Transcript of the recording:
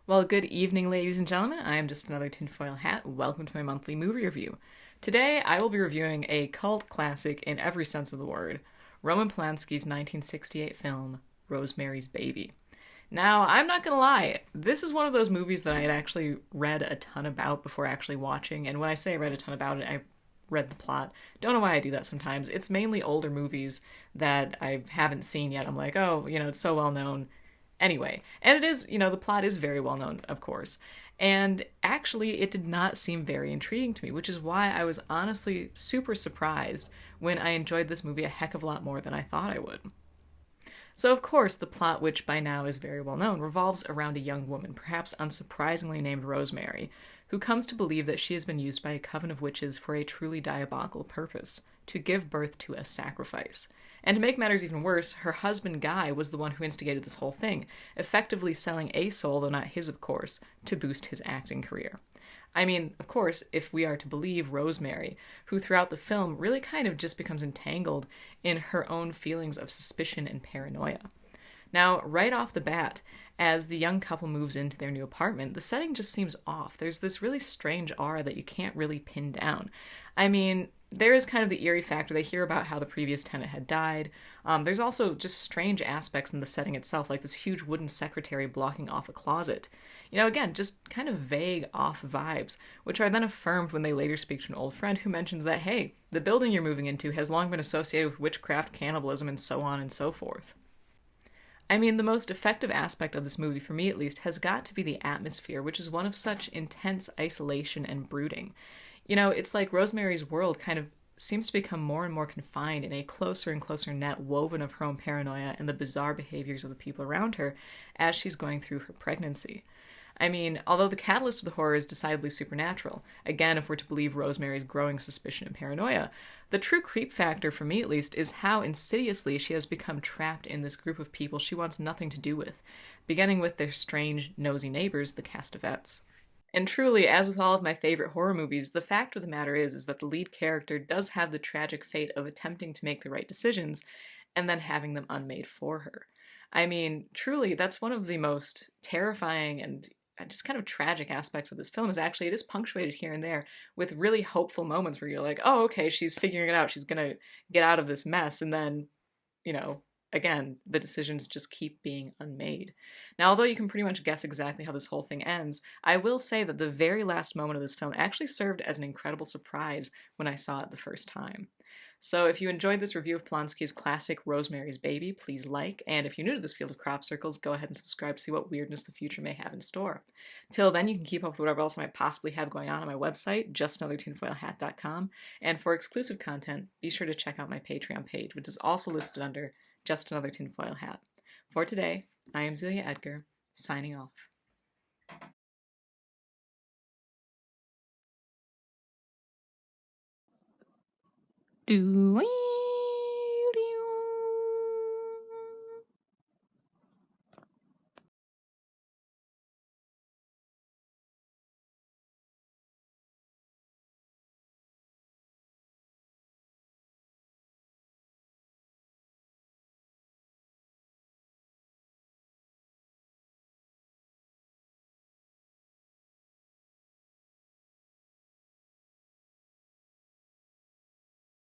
Well, good evening, ladies and gentlemen. I am just another tinfoil hat. Welcome to my monthly movie review. Today, I will be reviewing a cult classic in every sense of the word, Roman Polanski's 1968 film, Rosemary's Baby. Now, I'm not gonna lie, this is one of those movies that I had actually read a ton about before actually watching, and when I say I read a ton about it, I read the plot. Don't know why I do that sometimes. It's mainly older movies that I haven't seen yet. I'm like, oh, it's so well known. Anyway, and it is, the plot is very well known, of course. And actually, it did not seem very intriguing to me, which is why I was honestly super surprised when I enjoyed this movie a heck of a lot more than I thought I would. So, of course, the plot, which by now is very well known, revolves around a young woman, perhaps unsurprisingly named Rosemary, who comes to believe that she has been used by a coven of witches for a truly diabolical purpose to give birth to a sacrifice. And to make matters even worse, her husband Guy was the one who instigated this whole thing, effectively selling a soul, though not his, of course, to boost his acting career. I mean, of course, if we are to believe Rosemary, who throughout the film really kind of just becomes entangled in her own feelings of suspicion and paranoia. Now, right off the bat, as the young couple moves into their new apartment, the setting just seems off. There's this really strange aura that you can't really pin down. I mean, there is kind of the eerie factor. They hear about how the previous tenant had died. There's also just strange aspects in the setting itself, like this huge wooden secretary blocking off a closet. Again, just kind of vague off vibes, which are then affirmed when they later speak to an old friend who mentions that, hey, the building you're moving into has long been associated with witchcraft, cannibalism, and so on and so forth. I mean, the most effective aspect of this movie, for me at least, has got to be the atmosphere, which is one of such intense isolation and brooding. It's like Rosemary's world kind of seems to become more and more confined in a closer and closer net woven of her own paranoia and the bizarre behaviors of the people around her as she's going through her pregnancy. I mean, although the catalyst of the horror is decidedly supernatural, again, if we're to believe Rosemary's growing suspicion and paranoia, the true creep factor, for me at least, is how insidiously she has become trapped in this group of people she wants nothing to do with, beginning with their strange, nosy neighbors, the Castavets. And truly, as with all of my favorite horror movies, the fact of the matter is that the lead character does have the tragic fate of attempting to make the right decisions and then having them unmade for her. I mean, truly, that's one of the most terrifying and just kind of tragic aspects of this film is actually it is punctuated here and there with really hopeful moments where you're like, oh, okay, she's figuring it out. She's going to get out of this mess. And then, you know, again, the decisions just keep being unmade. Now, although you can pretty much guess exactly how this whole thing ends, I will say that the very last moment of this film actually served as an incredible surprise when I saw it the first time. So if you enjoyed this review of Polanski's classic Rosemary's Baby, please like, and if you're new to this field of crop circles, go ahead and subscribe to see what weirdness the future may have in store. Till then, you can keep up with whatever else I might possibly have going on my website, justanothertinfoilhat.com, and for exclusive content, be sure to check out my Patreon page, which is also listed under Just Another Tinfoil Hat. For today, I am Zelia Edgar, signing off. Doing.